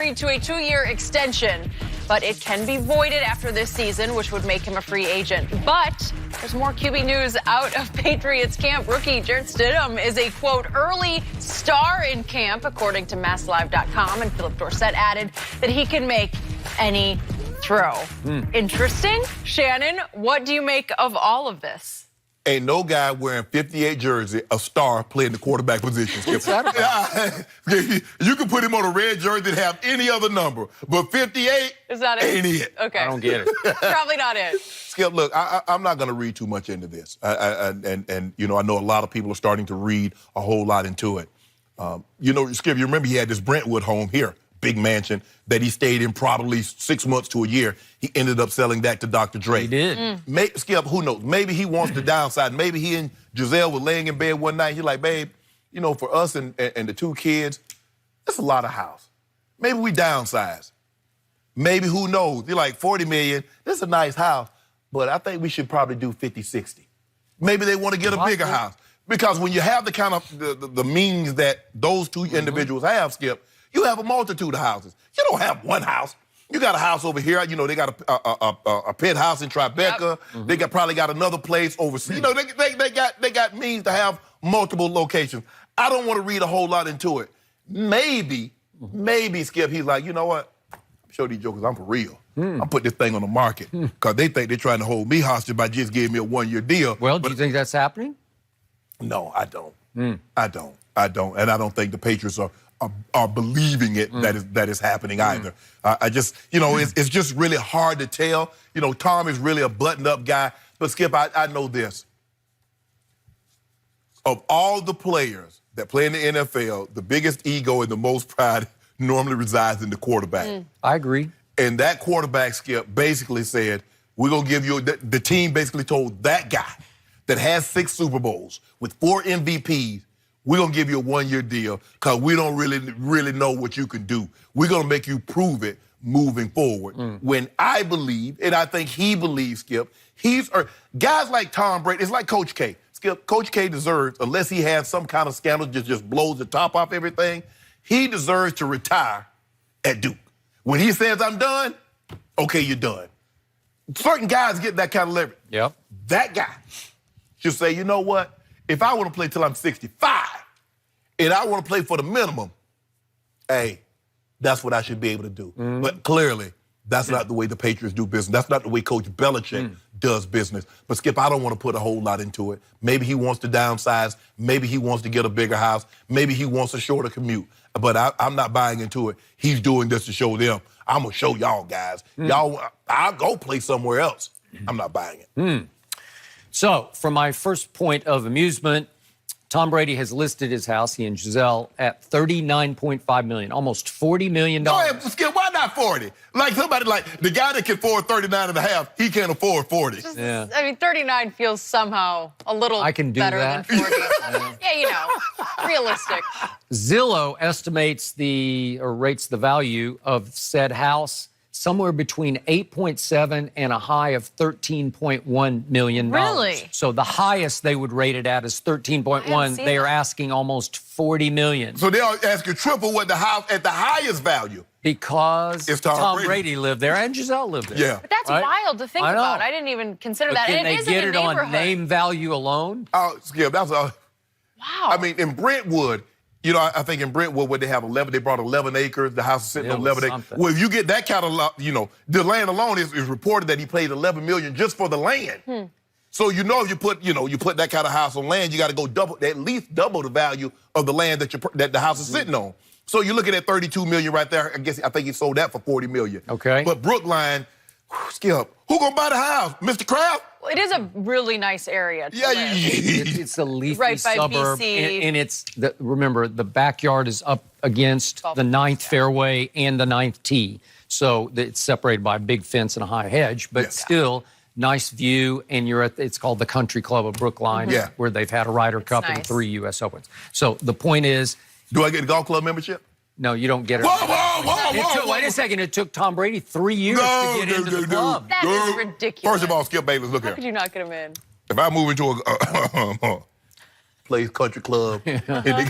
To a 2-year extension, but it can be voided after this season, which would make him a free agent. But there's more QB news out of Patriots camp. Rookie Jarrett Stidham is a, quote, early star in camp, according to MassLive.com. And Philip Dorsett added that he can make any throw. Interesting. Shannon, what do you make of all of this? Ain't no guy wearing 58 jersey, a star, playing the quarterback position. What's that about? You can put him on a red jersey that have any other number, but 58 Is that it? ain't it. Okay. I don't get it. Probably not it. Skip, look, I'm not going to read too much into this. And you know, I know a lot of people are starting to read a whole lot into it. You know, Skip, you remember he had this Brentwood home here, big mansion, that he stayed in probably 6 months to a year. He ended up selling that to Dr. Dre. He did. Skip, who knows? Maybe he wants to downsize. Maybe he and Giselle were laying in bed one night. He's like, babe, you know, for us and the 2 kids, that's a lot of house. Maybe we downsize. Maybe, who knows? You're like, 40 million, this is a nice house, but I think we should probably do 50, 60. Maybe they want to get a bigger house. Because when you have the kind of the means that those 2 individuals have, Skip, you have a multitude of houses. You don't have one house. You got a house over here. You know, they got a pet house in Tribeca. Yep. They probably got another place overseas. You know, they got means to have multiple locations. I don't want to read a whole lot into it. Maybe, Skip, he's like, you know what? Show these jokers I'm for real. I'm putting this thing on the market because they think they're trying to hold me hostage by just giving me a 1-year deal. Well, do you think that's happening? No, I don't. I don't. And I don't think the Patriots are believing it that is happening either. I just, you know, it's just really hard to tell. You know, Tom is really a buttoned-up guy. But, Skip, I know this. Of all the players that play in the NFL, the biggest ego and the most pride normally resides in the quarterback. I agree. And that quarterback, Skip, basically said, we're going to give you, the team basically told that guy that has 6 Super Bowls with 4 MVPs, we're going to give you a 1-year deal because we don't really know what you can do. We're going to make you prove it moving forward. When I believe, and I think he believes, Skip, guys like Tom Brady, it's like Coach K. Skip, Coach K deserves, unless he has some kind of scandal that just blows the top off everything, he deserves to retire at Duke. When he says, I'm done, okay, you're done. Certain guys get that kind of leverage. Yep. That guy should say, you know what? If I want to play till I'm 65 and I want to play for the minimum, hey, that's what I should be able to do. But clearly, that's not the way the Patriots do business. That's not the way Coach Belichick does business. But, Skip, I don't want to put a whole lot into it. Maybe he wants to downsize. Maybe he wants to get a bigger house. Maybe he wants a shorter commute. But I'm not buying into it. He's doing this to show them. I'm going to show y'all guys. I'll go play somewhere else. I'm not buying it. So, for my first point of amusement, Tom Brady has listed his house, he and Giselle, at $39.5 million, almost $40 million. Go ahead, Skip, why not 40? Like somebody like the guy that can afford 39 and a half, he can't afford 40. I mean, 39 feels somehow a little better than 40. Yeah, you know, realistic. Zillow estimates rates the value of said house somewhere between 8.7 and a high of $13.1 million. Really? So the highest they would rate it at is 13.1. They are asking almost $40 million. So they'll ask you triple what the house at the highest value. Because It's Tom Brady lived there and Giselle lived there. Yeah. But that's wild to think about. I didn't even consider that. Can And they it is get in it a on neighborhood. name value alone? Skip, that's Wow. I mean, in Brentwood, you know, I think in Brentwood, where they have 11, they brought 11 acres. The house is sitting on 11 acres. Well, if you get that kind of, you know, the land alone is reported that he paid $11 million just for the land. So you know, if you put that kind of house on land, you got to go at least double the value of the land that the house is sitting on. So you're looking at $32 million right there. I think he sold that for $40 million. Okay. But Brookline, Skip, who gonna buy the house? Mr. Kraft? Well, it is a really nice area to live. It's a leafy Right by suburb, BC. and it's remember the backyard is up against the 9th fairway and the 9th tee, so it's separated by a big fence and a high hedge, but still nice view. And you're it's called the Country Club of Brookline, where they've had a Ryder Cup and 3 U.S. Opens. So the point is, do I get a golf club membership? No, you don't get it. Whoa. Wait a second. It took Tom Brady 3 years to get into the club. That is ridiculous. First of all, Skip Bayless, look here. How could you not get him in? If I move into place country club, and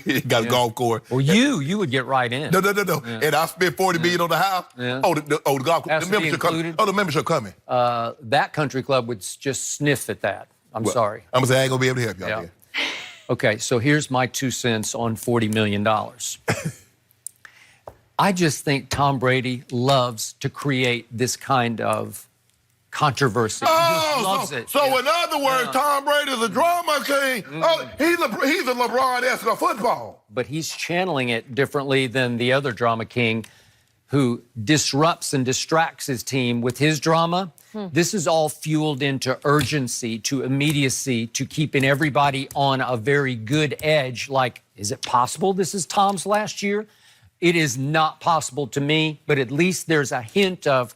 they got a golf course. Well, you would get right in. No. Yeah. And I spent $40 million on the house. Yeah. Oh, the golf course. Has The to be membership coming. included? Oh, the membership coming. That country club would just sniff at that. I'm sorry. I'm going to say I ain't going to be able to help y'all here. Okay, so here's my 2 cents on $40 million. I just think Tom Brady loves to create this kind of controversy. He just loves it. So in other words, Tom Brady's a drama king. Oh, he's a LeBron-esque of football. But he's channeling it differently than the other drama king who disrupts and distracts his team with his drama. This is all fueled into urgency, to immediacy, to keeping everybody on a very good edge. Like, is it possible this is Tom's last year? It is not possible to me, but at least there's a hint of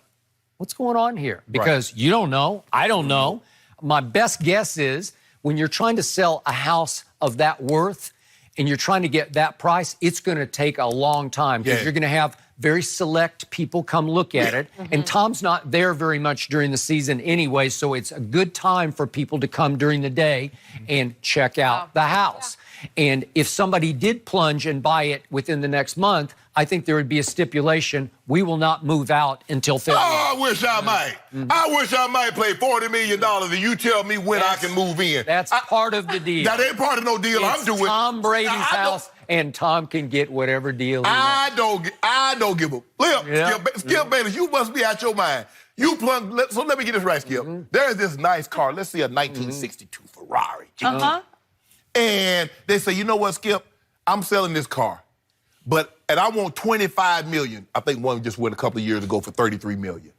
what's going on here. Because you don't know, I don't know. My best guess is when you're trying to sell a house of that worth and you're trying to get that price, it's going to take a long time because you're going to have very select people come look at it. And Tom's not there very much during the season anyway, so it's a good time for people to come during the day and check out the house. And if somebody did plunge and buy it within the next month, I think there would be a stipulation, we will not move out until February. Oh, I wish I might. I wish I might pay $40 million and you tell me when I can move in. That's part of the deal. That ain't part of no deal I'm doing. Tom Brady's house, and Tom can get whatever deal he wants. I don't give a flip. Skip Bayless, you must be out your mind. You plunge. So let me get this right, Skip. There's this nice car. Let's see a 1962 Ferrari. And they say, you know what, Skip? I'm selling this car. And I want $25 million. I think one just went a couple of years ago for $33 million.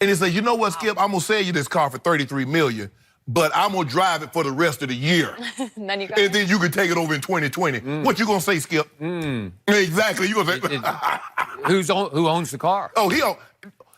And they say, you know what, Skip? I'm going to sell you this car for $33 million, but I'm going to drive it for the rest of the year. And then you can take it over in 2020. What you going to say, Skip? Exactly. You going to say... Who owns the car? Oh,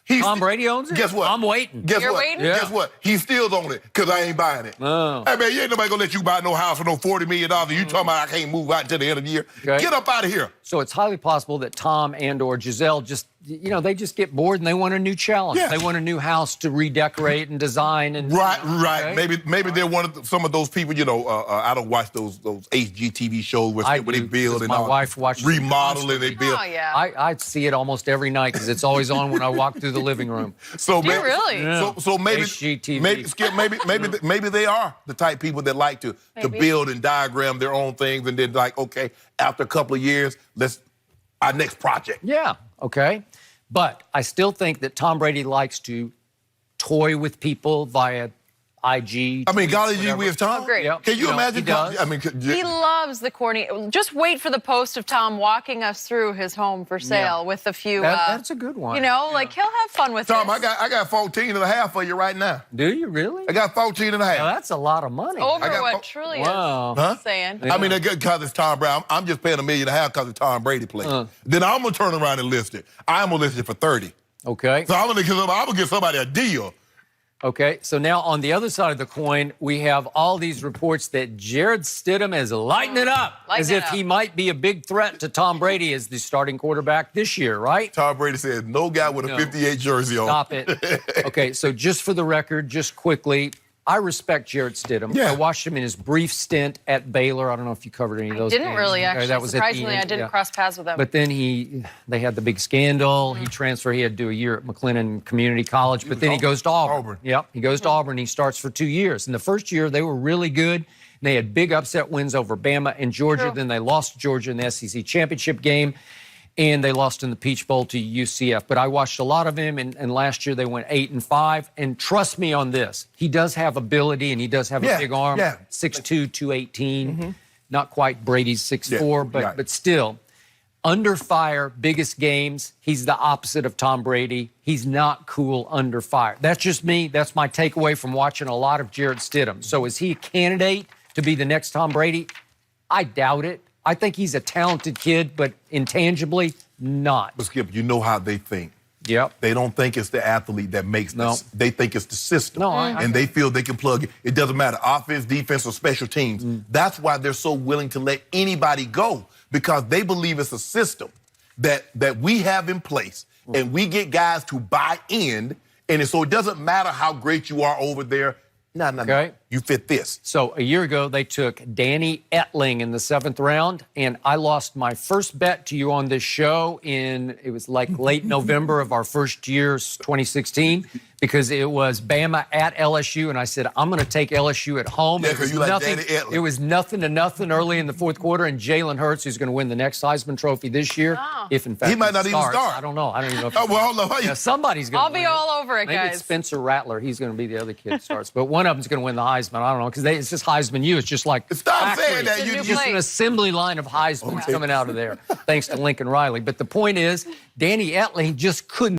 Tom Brady owns it? Guess what? I'm waiting. You're waiting? Guess what? He still on it because I ain't buying it. Oh. Hey, man, you ain't nobody going to let you buy no house for no $40 million. You talking about I can't move out until the end of the year. Okay. Get up out of here. So it's highly possible that Tom and or Giselle just, they just get bored and they want a new challenge. Yeah. They want a new house to redecorate and design. And Right. Okay? Maybe they're some of those people, I don't watch those HGTV shows where they build and my wife watches remodel and they build. Oh, yeah. I see it almost every night because it's always on when I walk through the living room. So Do you really? Yeah. So maybe HGTV. Skip, maybe they are the type of people that like to build and diagram their own things and then like, okay, after a couple of years, our next project. Yeah, okay. But I still think that Tom Brady likes to toy with people via IG. I mean, golly gee whiz, Tom. Agree. Yep. Can you imagine? He does. I mean, He loves the corny. Just wait for the post of Tom walking us through his home for sale with a few. That's a good one. Like he'll have fun with Tom, this. I got 14 and a half for you right now. Do you really? I got 14 and a half. Now, that's a lot of money. Over I got what Truly Wow. is saying. I mean, because it's Tom Brady. I'm just paying $1.5 million because it's Tom Brady playing. Then I'm going to turn around and list it. I'm going to list it for 30. Okay. So I'm going to give somebody a deal. Okay, so now on the other side of the coin, we have all these reports that Jared Stidham is lighting it up as if he might be a big threat to Tom Brady as the starting quarterback this year, right? Tom Brady said, no guy with a 58 jersey on. Stop it. Okay, so just for the record, just quickly, I respect Jared Stidham. Yeah. I watched him in his brief stint at Baylor. I don't know if you covered any of those Didn't games. really, actually. That was Surprisingly, I didn't cross paths with him. But then they had the big scandal. He transferred. He had to do a year at McLennan Community College. But then he goes to Auburn. Yep, he goes to Auburn. He starts for 2 years. And the first year, they were really good. They had big upset wins over Bama and Georgia. True. Then they lost to Georgia in the SEC championship game. And they lost in the Peach Bowl to UCF. But I watched a lot of him, and last year they went 8-5. And trust me on this, he does have ability, and he does have a big arm. 6'2", 218. Not quite Brady's 6'4", but still. Under fire, biggest games, he's the opposite of Tom Brady. He's not cool under fire. That's just me. That's my takeaway from watching a lot of Jared Stidham. So is he a candidate to be the next Tom Brady? I doubt it. I think he's a talented kid, but intangibly, not. But Skip, you know how they think. Yep. They don't think it's the athlete that makes this. They think it's the system. No, and they feel they can plug it. It doesn't matter, offense, defense, or special teams. That's why they're so willing to let anybody go, because they believe it's a system that we have in place, and we get guys to buy in, and so it doesn't matter how great you are over there. No. You fit this. So a year ago, they took Danny Etling in the 7th round, and I lost my first bet to you on this show it was like late November of our first year, 2016, because it was Bama at LSU, and I said, I'm going to take LSU at home. Yeah, because you like Danny Etling. It was 0-0 early in the 4th quarter, and Jalen Hurts, who's going to win the next Heisman Trophy this year, if in fact he might not even start. I don't know. I don't even know. If well, hold on. yeah, somebody's going to I'll be all over it, Maybe guys. it's Spencer Rattler. He's going to be the other kid that starts. But one of them's going to win the Heisman. I don't know, because it's just Heisman U. It's just like Stop saying that. It's a new just an assembly line of Heismans coming out of there, thanks to Lincoln Riley. But the point is, Danny Etling just couldn't